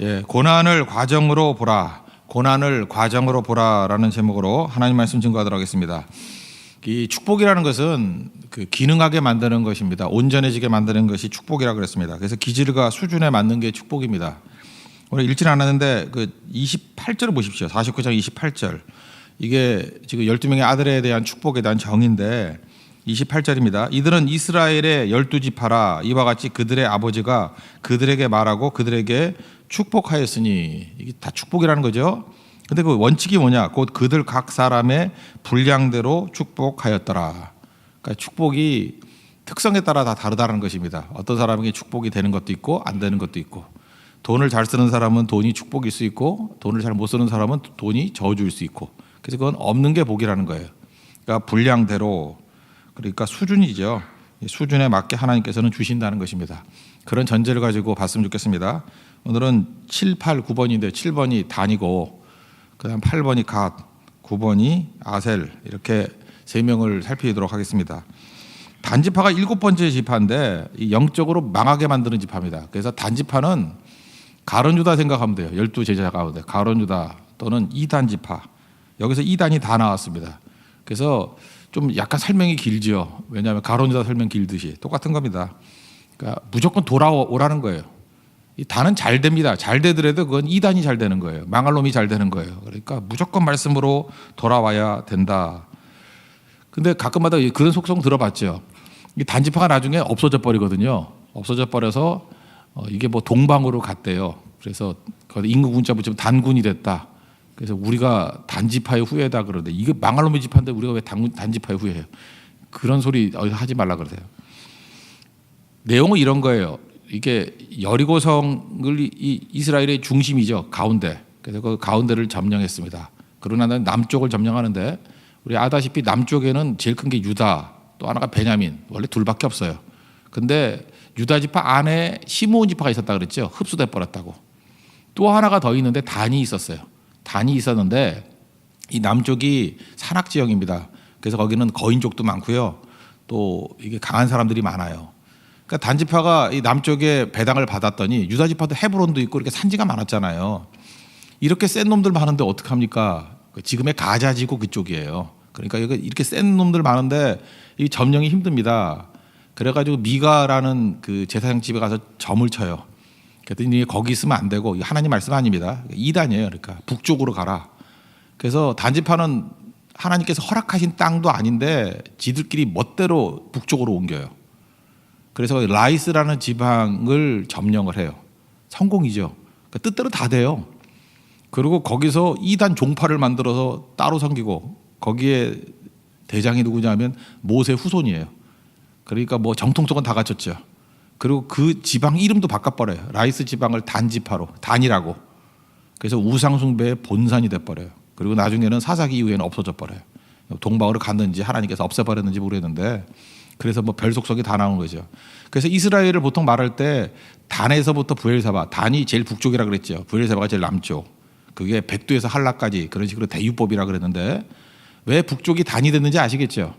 예, 고난을 과정으로 보라. 고난을 과정으로 보라라는 제목으로 하나님 말씀 증거하도록 하겠습니다. 이 축복이라는 것은 그 기능하게 만드는 것입니다. 온전해지게 만드는 것이 축복이라고 그랬습니다. 그래서 기질과 수준에 맞는 게 축복입니다. 오늘 읽지는 않았는데 그 28절을 보십시오. 49장 28절. 이게 지금 12명의 아들에 대한 축복에 대한 정의인데 28절입니다. 이들은 이스라엘의 12지파라. 이와 같이 그들의 아버지가 그들에게 말하고 그들에게 축복하였으니. 이게 다 축복이라는 거죠. 근데 그 원칙이 뭐냐? 곧 그들 각 사람의 분량대로 축복하였더라. 그러니까 축복이 특성에 따라 다 다르다는 것입니다. 어떤 사람에게 축복이 되는 것도 있고 안 되는 것도 있고, 돈을 잘 쓰는 사람은 돈이 축복일 수 있고, 돈을 잘 못 쓰는 사람은 돈이 저주일 수 있고. 그래서 그건 없는 게 복이라는 거예요. 그러니까 분량대로, 그러니까 수준이죠. 수준에 맞게 하나님께서는 주신다는 것입니다. 그런 전제를 가지고 봤으면 좋겠습니다. 오늘은 7, 8, 9번인데 7번이 단이고 그다음 8번이 갓, 9번이 아셀, 이렇게 세 명을 살피도록 하겠습니다. 단지파가 7번째 지파인데 영적으로 망하게 만드는 지파입니다. 그래서 단지파는 가룟 유다 생각하면 돼요. 12제자 가운데 가룟 유다 또는 2단 지파. 여기서 2단이 다 나왔습니다. 그래서 좀 약간 설명이 길죠. 왜냐하면 가룟 유다 설명 길듯이 똑같은 겁니다. 그러니까 무조건 돌아오라는 거예요. 이 단은 잘 됩니다. 잘 되더라도 그건 2단이 잘 되는 거예요. 망할 놈이 잘 되는 거예요. 그러니까 무조건 말씀으로 돌아와야 된다. 근데 가끔마다 그런 속성 들어봤죠. 이 단지파가 나중에 없어져 버리거든요. 없어져 버려서 이게 뭐 동방으로 갔대요. 그래서 임금 군자 붙이면 단군이 됐다. 그래서 우리가 단지파의 후예다 그러는데, 이게 망할 놈의 지파인데 우리가 왜 단지파의 후예예요? 그런 소리 하지 말라 그러세요. 내용은 이런 거예요. 이게 여리고성을 이스라엘의 중심이죠. 가운데. 그래서 그 가운데를 점령했습니다. 그러나 남쪽을 점령하는데 우리 아다시피 남쪽에는 제일 큰 게 유다, 또 하나가 베냐민, 원래 둘밖에 없어요. 근데 유다 지파 안에 시므온 지파가 있었다 그랬죠. 흡수돼 버렸다고. 또 하나가 더 있는데 단이 있었어요. 단이 있었는데 이 남쪽이 산악 지역입니다. 그래서 거기는 거인족도 많고요. 또 이게 강한 사람들이 많아요. 그러니까 단지파가 이 남쪽에 배당을 받았더니 유다 지파도 헤브론도 있고 이렇게 산지가 많았잖아요. 이렇게 센 놈들 많은데 어떡합니까? 지금의 가자지구 그쪽이에요. 그러니까 이렇게 센 놈들 많은데 이 점령이 힘듭니다. 그래가지고 미가라는 그 제사장 집에 가서 점을 쳐요. 그랬더니 거기 있으면 안 되고, 하나님 말씀 아닙니다. 2단이에요. 그러니까 북쪽으로 가라. 그래서 단지파는 하나님께서 허락하신 땅도 아닌데 지들끼리 멋대로 북쪽으로 옮겨요. 그래서 라이스라는 지방을 점령을 해요. 성공이죠. 그러니까 뜻대로 다 돼요. 그리고 거기서 2단 종파를 만들어서 따로 섬기고, 거기에 대장이 누구냐면 모세 후손이에요. 그러니까 뭐 정통성은 다 갖췄죠. 그리고 그 지방 이름도 바꿔버려요. 라이스 지방을 단지파로, 단이라고. 그래서 우상숭배의 본산이 돼버려요. 그리고 나중에는 사사기 이후에는 없어져 버려요. 동방으로 갔는지 하나님께서 없애버렸는지 모르겠는데, 그래서 뭐 별 속성이 다 나오는 거죠. 그래서 이스라엘을 보통 말할 때 단에서부터 부엘사바, 단이 제일 북쪽이라 그랬죠. 부엘사바가 제일 남쪽. 그게 백두에서 한라까지 그런 식으로 대유법이라 그랬는데, 왜 북쪽이 단이 됐는지 아시겠죠?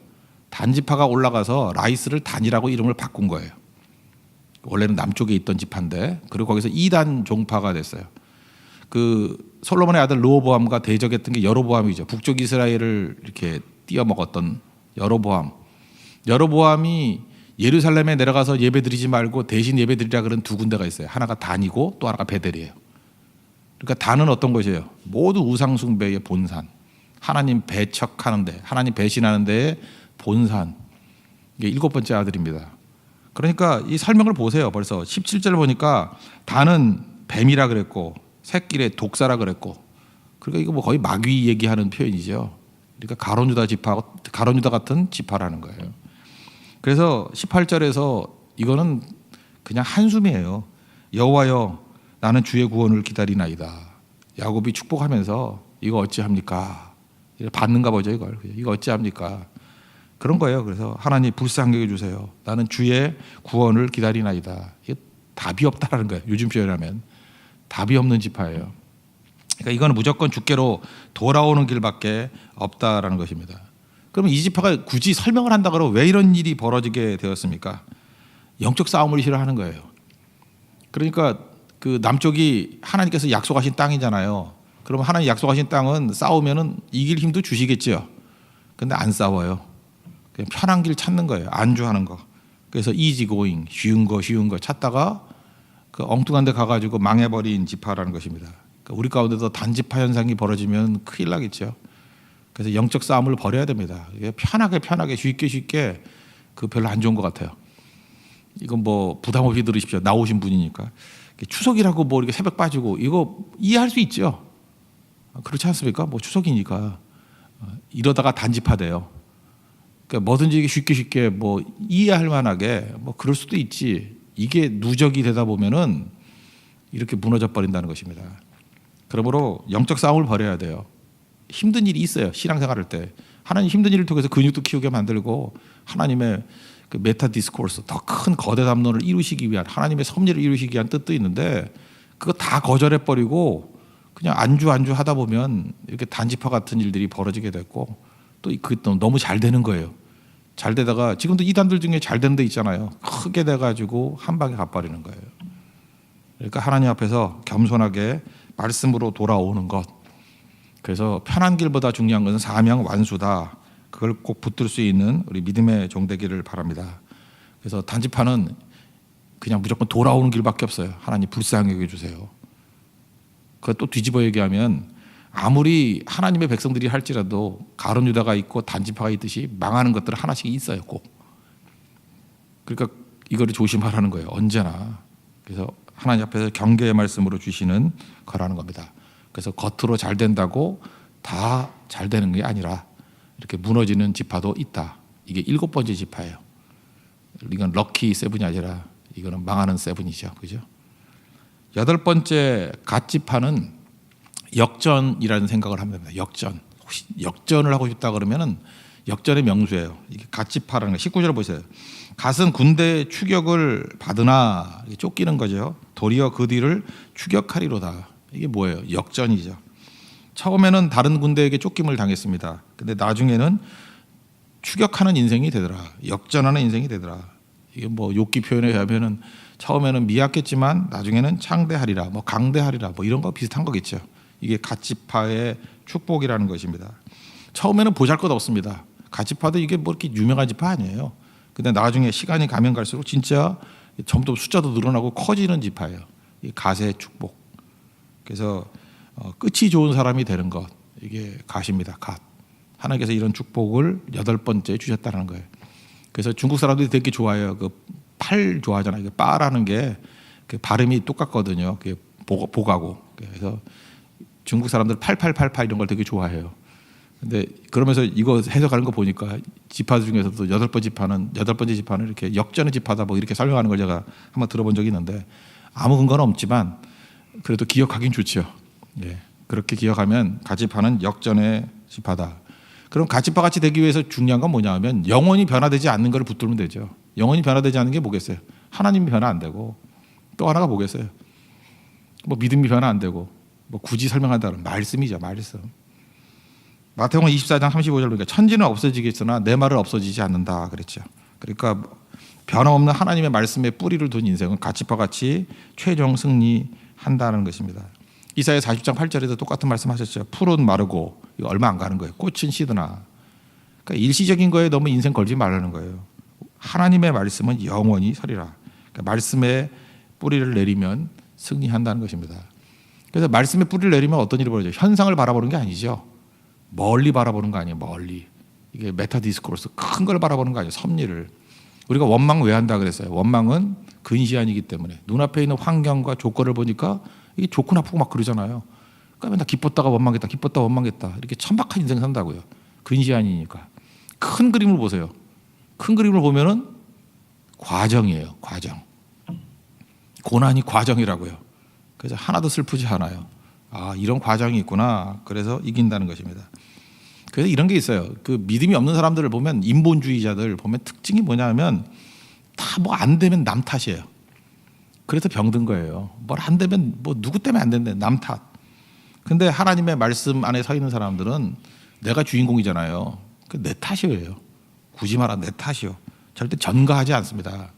단지파가 올라가서 라이스를 단이라고 이름을 바꾼 거예요. 원래는 남쪽에 있던 지파인데, 그리고 거기서 2단 종파가 됐어요. 그 솔로몬의 아들 르호보암과 대적했던 게 여로보암이죠. 북쪽 이스라엘을 이렇게 띄어먹었던 여로보암. 여로보암이 예루살렘에 내려가서 예배드리지 말고 대신 예배드리라 그런 두 군데가 있어요. 하나가 단이고 또 하나가 베델이에요. 그러니까 단은 어떤 것이에요? 모두 우상숭배의 본산. 하나님 배척하는데, 하나님 배신하는 데의 본산. 이게 7번째 아들입니다. 그러니까 이 설명을 보세요. 벌써 17절 보니까 단은 뱀이라 그랬고 새끼의 독사라 그랬고, 그러니까 이거 뭐 거의 마귀 얘기하는 표현이죠. 그러니까 가룟 유다 지파, 가룟 유다 같은 지파라는 거예요. 그래서 18절에서 이거는 그냥 한숨이에요. 여호와여, 나는 주의 구원을 기다리나이다. 야곱이 축복하면서 이거 어찌합니까? 받는가 보죠. 이거 어찌합니까? 그런 거예요. 그래서 하나님 불쌍히 여겨주세요. 나는 주의 구원을 기다리나이다. 이게 답이 없다라는 거예요. 요즘 표현하면 답이 없는 지파예요. 그러니까 이거는 무조건 주께로 돌아오는 길밖에 없다라는 것입니다. 그러면 이 지파가 굳이 설명을 한다 그러면 왜 이런 일이 벌어지게 되었습니까? 영적 싸움을 싫어하는 거예요. 그러니까 그 남쪽이 하나님께서 약속하신 땅이잖아요. 그러면 하나님 약속하신 땅은 싸우면은 이길 힘도 주시겠죠. 근데 안 싸워요. 그냥 편한 길 찾는 거예요. 안주하는 거. 그래서 easy going, 쉬운 거 찾다가 그 엉뚱한 데 가가지고 망해버린 지파라는 것입니다. 그러니까 우리 가운데도 단지파 현상이 벌어지면 큰일 나겠죠. 그래서 영적 싸움을 벌여야 됩니다. 편하게 쉽게 그 별로 안 좋은 것 같아요. 이건 뭐 부담 없이 들으십시오. 나오신 분이니까. 추석이라고 뭐 이렇게 새벽 빠지고 이거 이해할 수 있죠. 그렇지 않습니까? 뭐 추석이니까 이러다가 단지파 돼요. 그러니까 뭐든지 쉽게 뭐 이해할 만하게 뭐 그럴 수도 있지. 이게 누적이 되다 보면은 이렇게 무너져 버린다는 것입니다. 그러므로 영적 싸움을 벌여야 돼요. 힘든 일이 있어요. 신앙생활할 때 하나님 힘든 일을 통해서 근육도 키우게 만들고 하나님의 그 메타 디스코스 더 큰 거대 담론을 이루시기 위한 하나님의 섭리를 이루시기 위한 뜻도 있는데 그거 다 거절해 버리고 그냥 안주 하다 보면 이렇게 단지파 같은 일들이 벌어지게 됐고 또 그게 또 너무 잘 되는 거예요. 잘 되다가 지금도 이단들 중에 잘 되는 데 있잖아요. 크게 돼가지고 한 방에 가버리는 거예요. 그러니까 하나님 앞에서 겸손하게 말씀으로 돌아오는 것. 그래서 편한 길보다 중요한 것은 사명 완수다. 그걸 꼭 붙들 수 있는 우리 믿음의 종 되기를 바랍니다. 그래서 단지파는 그냥 무조건 돌아오는 길밖에 없어요. 하나님 불쌍히 여겨주세요. 그걸 또 뒤집어 얘기하면 아무리 하나님의 백성들이 할지라도 가룟 유다가 있고 단지파가 있듯이 망하는 것들은 하나씩 있어요. 꼭. 그러니까 이거를 조심하라는 거예요. 언제나. 그래서 하나님 앞에서 경계의 말씀으로 주시는 거라는 겁니다. 그래서 겉으로 잘 된다고 다 잘 되는 게 아니라 이렇게 무너지는 지파도 있다. 이게 7번째 지파예요. 이건 럭키 세븐이 아니라 이거는 망하는 세븐이죠. 그죠? 8번째 갓 지파는 역전이라는 생각을 하면 됩니다. 역전. 혹시 역전을 하고 싶다 그러면은 역전의 명수예요. 이게 갓 지파라는 거. 19절 보세요. 갓은 군대의 추격을 받으나 쫓기는 거죠. 도리어 그 뒤를 추격하리로다. 이게 뭐예요? 역전이죠. 처음에는 다른 군대에게 쫓김을 당했습니다. 근데 나중에는 추격하는 인생이 되더라. 역전하는 인생이 되더라. 이게 뭐 욥기 표현에 의하면은 처음에는 미약했지만 나중에는 창대하리라, 뭐 강대하리라, 뭐 이런 거 비슷한 거겠죠. 이게 갓 지파의 축복이라는 것입니다. 처음에는 보잘것없습니다. 갓 지파도 이게 뭐 이렇게 유명한 지파 아니에요. 근데 나중에 시간이 가면 갈수록 진짜 점점 숫자도 늘어나고 커지는 지파예요. 이 갓의 축복. 그래서 끝이 좋은 사람이 되는 것, 이게 갓입니다. 갓. 하나님께서 이런 축복을 8번째 주셨다는 거예요. 그래서 중국 사람들이 되게 좋아해요. 그 팔 좋아하잖아요. 빠라는 게 그 발음이 똑같거든요. 그게 복하고. 그래서 중국 사람들 8888 이런 걸 되게 좋아해요. 근데 그러면서 이거 해석하는 거 보니까 지파 중에서도 8번째 지파는 이렇게 역전의 지파다 뭐 이렇게 설명하는 걸 제가 한번 들어본 적이 있는데 아무 근거는 없지만 그래도 기억하긴 좋죠. 예. 그렇게 기억하면 갓지파는 역전의 지파다. 그럼 갓지파 같이 되기 위해서 중요한 건 뭐냐 하면 영원히 변화되지 않는 걸 붙들면 되죠. 영원히 변화되지 않는 게 뭐겠어요? 하나님이 변화 안 되고 또 하나가 뭐겠어요? 뭐 믿음이 변화 안 되고 뭐 굳이 설명한다면 말씀이죠. 말씀. 마태복음 24장 35절 보니까 천지는 없어지겠으나 내 말은 없어지지 않는다 그랬죠. 그러니까 변함없는 하나님의 말씀에 뿌리를 둔 인생은 갓지파 같이 최종 승리한다는 것입니다. 이사야 40장 8절에도 똑같은 말씀하셨죠. 풀은 마르고 이거 얼마 안 가는 거예요. 꽃은 시드나. 그러니까 일시적인 거에 너무 인생 걸지 말라는 거예요. 하나님의 말씀은 영원히 서리라. 그러니까 말씀에 뿌리를 내리면 승리한다는 것입니다. 그래서 말씀에 뿌리를 내리면 어떤 일이 벌어져요? 현상을 바라보는 게 아니죠. 멀리 바라보는 거 아니에요. 멀리. 이게 메타 디스코스 큰 걸 바라보는 거 아니에요. 섭리를. 우리가 원망 왜 한다 그랬어요? 원망은 근시안이기 때문에 눈앞에 있는 환경과 조건을 보니까 이게 좋고 나쁘고 막 그러잖아요. 그러니까 맨날 기뻤다가 원망했다 이렇게 천박한 인생 산다고요. 근시안이니까. 큰 그림을 보세요. 큰 그림을 보면은 과정이에요. 과정. 고난이 과정이라고요. 그래서 하나도 슬프지 않아요. 아, 이런 과정이 있구나. 그래서 이긴다는 것입니다. 그래서 이런 게 있어요. 그 믿음이 없는 사람들을 보면 인본주의자들 보면 특징이 뭐냐면 다 뭐 안 되면 남 탓이에요. 그래서 병든 거예요. 뭘 안 되면 뭐 누구 때문에 안 된대. 남 탓. 근데 하나님의 말씀 안에 서 있는 사람들은 내가 주인공이잖아요. 내 탓이에요. 굳이 말하면 내 탓이요. 절대 전가하지 않습니다.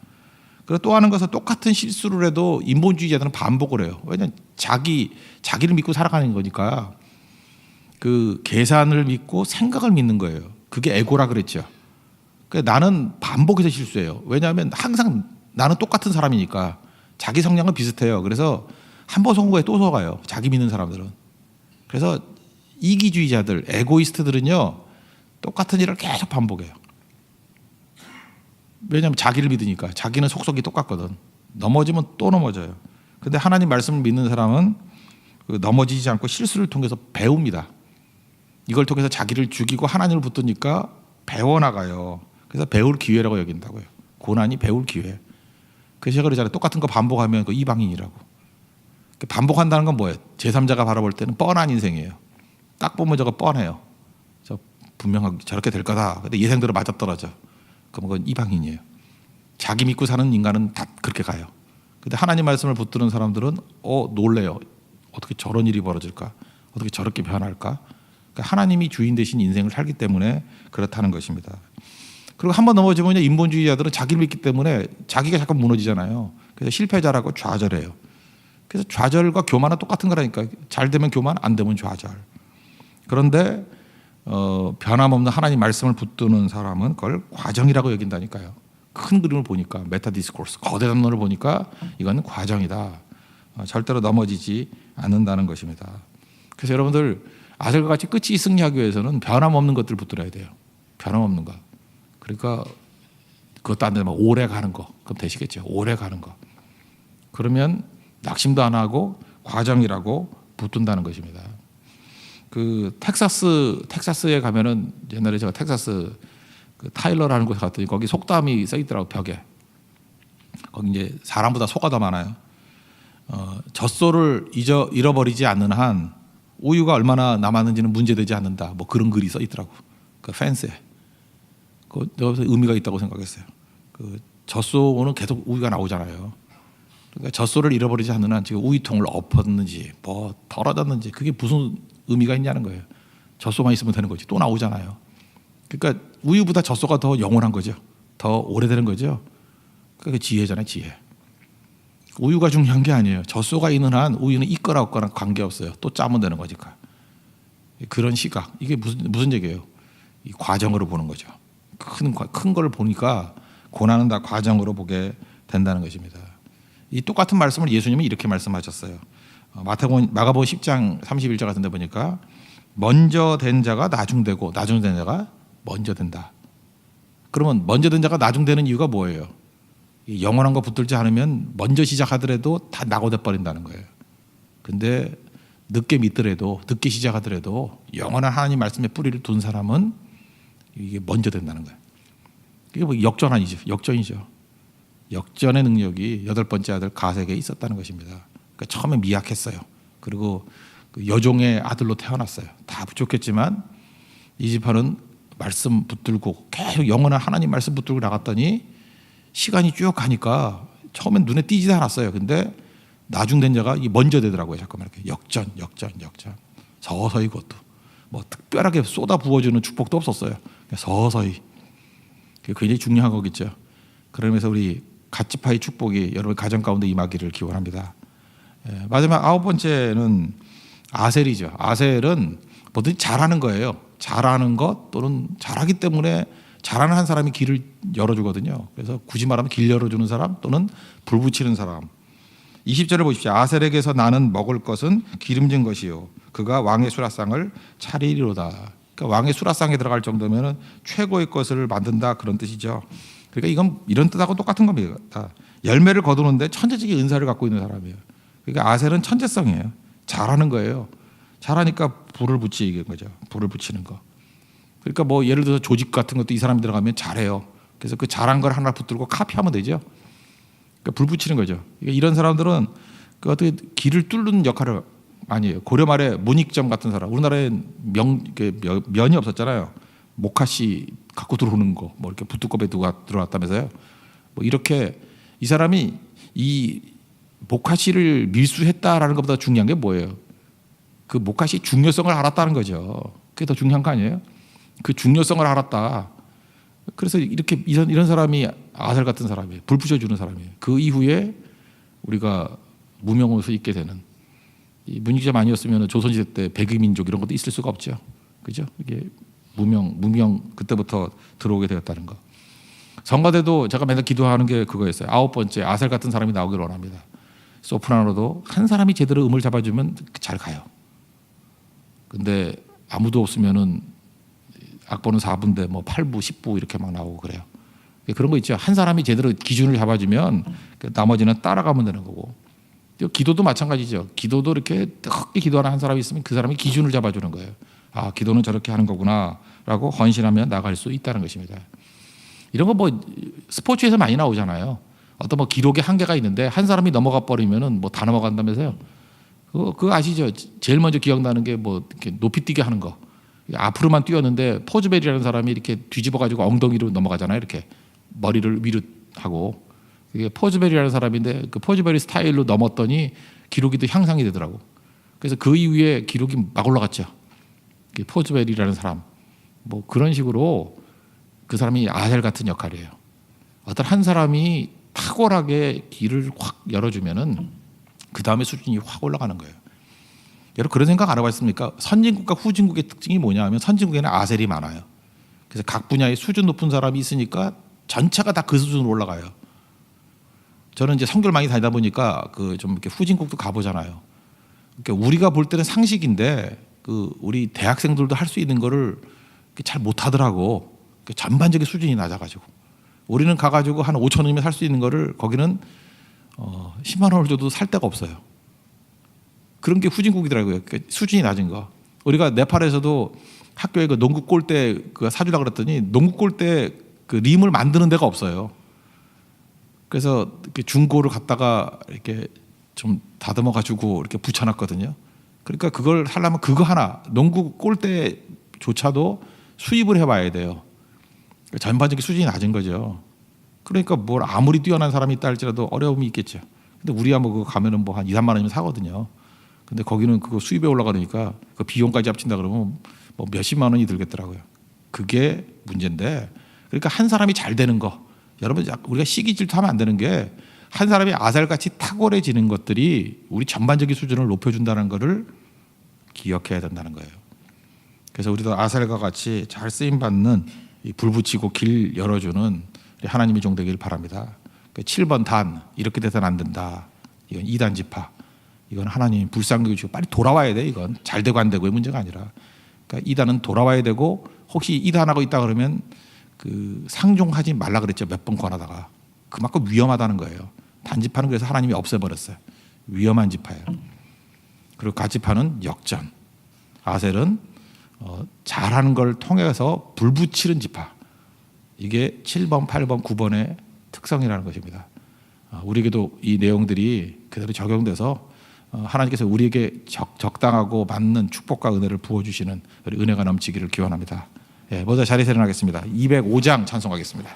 그리고 또 하는 것은 똑같은 실수를 해도 인본주의자들은 반복을 해요. 왜냐하면 자기를 믿고 살아가는 거니까. 그 계산을 믿고 생각을 믿는 거예요. 그게 에고라 그랬죠. 그러니까 나는 반복해서 실수해요. 왜냐하면 항상 나는 똑같은 사람이니까 자기 성향은 비슷해요. 그래서 한 번 속은 거에 또 속아요. 자기 믿는 사람들은. 그래서 이기주의자들, 에고이스트들은요, 똑같은 일을 계속 반복해요. 왜냐하면 자기를 믿으니까. 자기는 속속이 똑같거든. 넘어지면 또 넘어져요. 근데 하나님 말씀을 믿는 사람은 넘어지지 않고 실수를 통해서 배웁니다. 이걸 통해서 자기를 죽이고 하나님을 붙드니까 배워나가요. 그래서 배울 기회라고 여긴다고요. 고난이 배울 기회. 그래서 제가 그러잖아요. 똑같은 거 반복하면 그 이방인이라고. 반복한다는 건 뭐예요? 제3자가 바라볼 때는 뻔한 인생이에요. 딱 보면 저거 뻔해요. 저 분명하게 저렇게 될 거다. 근데 예상대로 맞아떨어져. 그럼 그건 이방인이에요. 자기 믿고 사는 인간은 다 그렇게 가요. 근데 하나님 말씀을 붙드는 사람들은 놀래요. 어떻게 저런 일이 벌어질까? 어떻게 저렇게 변할까? 그러니까 하나님이 주인 되신 인생을 살기 때문에 그렇다는 것입니다. 그리고 한번 넘어지면 인본주의자들은 자기를 믿기 때문에 자기가 자꾸 무너지잖아요. 그래서 실패자라고 좌절해요. 그래서 좌절과 교만은 똑같은 거라니까. 잘 되면 교만, 안 되면 좌절. 그런데 변함없는 하나님 말씀을 붙드는 사람은 그걸 과정이라고 여긴다니까요. 큰 그림을 보니까 메타 디스코스, 거대 담론을 보니까 이건 과정이다. 절대로 넘어지지 않는다는 것입니다. 그래서 여러분들 아들과 같이 끝이 승리하기 위해서는 변함없는 것들을 붙들어야 돼요. 변함없는 것. 그러니까 그것도 안 되면 오래 가는 거. 그럼 되시겠죠. 오래 가는 거. 그러면 낙심도 안 하고 과정이라고 붙든다는 것입니다. 그 텍사스에 가면은 옛날에 제가 텍사스 그 타일러라는 곳에 갔더니 거기 속담이 써 있더라고. 벽에. 거기 이제 사람보다 소가 더 많아요. 젖소를 잃어버리지 않는 한 우유가 얼마나 남았는지는 문제되지 않는다. 뭐 그런 글이 써 있더라고. 그 펜스에. 여기서 의미가 있다고 생각했어요. 그 젖소는 계속 우유가 나오잖아요. 그러니까 젖소를 잃어버리지 않는 한 지금 우유통을 엎었는지 뭐 덜어졌는지 그게 무슨 의미가 있냐는 거예요. 젖소만 있으면 되는 거지. 또 나오잖아요. 그러니까 우유보다 젖소가 더 영원한 거죠. 더 오래되는 거죠. 그게 지혜잖아요. 지혜. 우유가 중요한 게 아니에요. 젖소가 있는 한 우유는 있거나 없거나 관계없어요. 또 짜면 되는 거니까. 그런 시각. 이게 무슨 얘기예요? 이 과정으로 보는 거죠. 큰 걸 보니까 고난은 다 과정으로 보게 된다는 것입니다. 이 똑같은 말씀을 예수님이 이렇게 말씀하셨어요. 마가복음 10장 31절 같은 데 보니까 먼저 된 자가 나중되고 나중된 자가 먼저 된다. 그러면 먼저 된 자가 나중되는 이유가 뭐예요? 영원한 거 붙들지 않으면 먼저 시작하더라도 다 낙오돼 버린다는 거예요. 근데 늦게 믿더라도 늦게 시작하더라도 영원한 하나님 말씀의 뿌리를 둔 사람은 이게 먼저 된다는 거예요. 이게 뭐 역전 아니죠. 역전이죠. 역전의 능력이 8번째 아들 가세에게 있었다는 것입니다. 그러니까 처음에 미약했어요. 그리고 그 여종의 아들로 태어났어요. 다 부족했지만 이 지파는 말씀 붙들고 계속 영원한 하나님 말씀 붙들고 나갔더니 시간이 쭉 가니까 처음엔 눈에 띄지도 않았어요. 근데 나중된 자가 먼저 되더라고요. 잠깐만 이렇게 역전. 서서히 그것도 뭐 특별하게 쏟아 부어주는 축복도 없었어요. 서서히. 그게 굉장히 중요한 거겠죠. 그러면서 우리 갓지파의 축복이 여러분 가정 가운데 임하기를 기원합니다. 마지막 9번째는 아셀이죠. 아셀은 뭐든지 잘하는 거예요. 잘하는 것 또는 잘하기 때문에 잘하는 한 사람이 길을 열어주거든요. 그래서 굳이 말하면 길 열어주는 사람 또는 불 붙이는 사람. 20절을 보십시오. 아셀에게서 나는 먹을 것은 기름진 것이요 그가 왕의 수라상을 차리리로다. 그러니까 왕의 수라상에 들어갈 정도면 최고의 것을 만든다 그런 뜻이죠. 그러니까 이건 이런 뜻하고 똑같은 겁니다. 열매를 거두는데 천재적인 은사를 갖고 있는 사람이에요. 그러니까 아셀은 천재성이에요. 잘하는 거예요. 잘하니까 불을 붙이는 거죠. 불을 붙이는 거. 그러니까 뭐 예를 들어서 조직 같은 것도 이 사람이 들어가면 잘해요. 그래서 그 잘한 걸 하나 붙들고 카피하면 되죠. 그러니까 불 붙이는 거죠. 그러니까 이런 사람들은 그 어떻게 길을 뚫는 역할을 많이 해요. 고려 말에 문익점 같은 사람. 우리나라엔 면이 없었잖아요. 모카씨 갖고 들어오는 거, 뭐 이렇게 부뚜껑에 누가 들어왔다면서요. 뭐 이렇게 이 사람이 이 모카씨를 밀수했다라는 것보다 중요한 게 뭐예요? 그 모카씨 중요성을 알았다는 거죠. 그게 더 중요한 거 아니에요? 그 중요성을 알았다. 그래서 이렇게 이런 사람이 아셀 같은 사람이에요. 불 붙여주는 사람이에요. 그 이후에 우리가 무명으로서 있게 되는, 이 문익점 아니었으면 조선시대 때 백의민족 이런 것도 있을 수가 없죠. 그죠? 이게 무명 그때부터 들어오게 되었다는 거. 성가대도 제가 맨날 기도하는 게 그거였어요. 9번째 아셀 같은 사람이 나오기를 원합니다. 소프라노도 한 사람이 제대로 음을 잡아주면 잘 가요. 근데 아무도 없으면은 악보는 4부인데 뭐 8부, 10부 이렇게 막 나오고 그래요. 그런 거 있죠. 한 사람이 제대로 기준을 잡아주면 나머지는 따라가면 되는 거고. 기도도 마찬가지죠. 기도도 이렇게 뜨겁게 기도하는 한 사람이 있으면 그 사람이 기준을 잡아주는 거예요. 아, 기도는 저렇게 하는 거구나라고 헌신하면 나갈 수 있다는 것입니다. 이런 거 뭐 스포츠에서 많이 나오잖아요. 어떤 뭐 기록의 한계가 있는데 한 사람이 넘어가 버리면은 뭐 다 넘어간다면서요. 그거 아시죠? 제일 먼저 기억나는 게 뭐 이렇게 높이 뛰게 하는 거. 앞으로만 뛰었는데 포즈벨이라는 사람이 이렇게 뒤집어 가지고 엉덩이로 넘어가잖아요. 이렇게 머리를 위로 하고. 이게 포즈벨이라는 사람인데 그 포즈벨 스타일로 넘었더니 기록이 또 향상이 되더라고. 그래서 그 이후에 기록이 막 올라갔죠. 포즈벨이라는 사람. 뭐 그런 식으로 그 사람이 아셀 같은 역할이에요. 어떤 한 사람이 탁월하게 길을 확 열어주면은 그 다음에 수준이 확 올라가는 거예요. 여러분 그런 생각 안 해봤습니까? 선진국과 후진국의 특징이 뭐냐 하면 선진국에는 아셀이 많아요. 그래서 각 분야에 수준 높은 사람이 있으니까 전체가 다 그 수준으로 올라가요. 저는 이제 선교를 많이 다니다 보니까 그 좀 이렇게 후진국도 가보잖아요. 그러니까 우리가 볼 때는 상식인데 그 우리 대학생들도 할 수 있는 거를 잘 못하더라고. 전반적인 수준이 낮아가지고 우리는 가가지고 한 5천 원이면 살 수 있는 거를 거기는 10만 원을 줘도 살 데가 없어요. 그런 게 후진국이더라고요. 그러니까 수준이 낮은 거. 우리가 네팔에서도 학교에 그 농구 골대 그 사주라 그랬더니 농구 골대 그 림을 만드는 데가 없어요. 그래서 이렇게 중고를 갖다가 이렇게 좀 다듬어 가지고 이렇게 붙여놨거든요. 그러니까 그걸 하려면 그거 하나 농구 골대조차도 수입을 해봐야 돼요. 전반적인 수준이 낮은 거죠. 그러니까 뭘 아무리 뛰어난 사람이 있다 할지라도 어려움이 있겠죠. 근데 우리야 뭐 그거 가면은 뭐 한 2, 3만 원이면 사거든요. 근데 거기는 그거 수입에 올라가니까 그 비용까지 합친다 그러면 뭐 몇십만 원이 들겠더라고요. 그게 문제인데, 그러니까 한 사람이 잘 되는 거, 여러분 우리가 시기 질투하면 안 되는 게 한 사람이 아셀같이 탁월해지는 것들이 우리 전반적인 수준을 높여준다는 것을 기억해야 된다는 거예요. 그래서 우리도 아셀과 같이 잘 쓰임 받는 불 붙이고 길 열어주는 하나님의 종 되길 바랍니다. 7번 단 이렇게 돼서는 안 된다. 이건 2단 지파. 이건 하나님 불쌍히 주시고 빨리 돌아와야 돼. 이건 잘 되고 안 되고의 문제가 아니라. 그러니까 2단은 돌아와야 되고, 혹시 2단하고 있다 그러면 그 상종하지 말라 그랬죠. 몇 번 권하다가. 그만큼 위험하다는 거예요. 단지파는 그래서 하나님이 없애버렸어요. 위험한 지파예요. 그리고 가지파는 역전. 아셀은 잘하는 걸 통해서 불붙이는 지파. 이게 7번, 8번, 9번의 특성이라는 것입니다. 우리에게도 이 내용들이 그대로 적용돼서 하나님께서 우리에게 적당하고 맞는 축복과 은혜를 부어주시는 은혜가 넘치기를 기원합니다. 예, 모두 자리에 일어나겠습니다. 205장 찬송하겠습니다.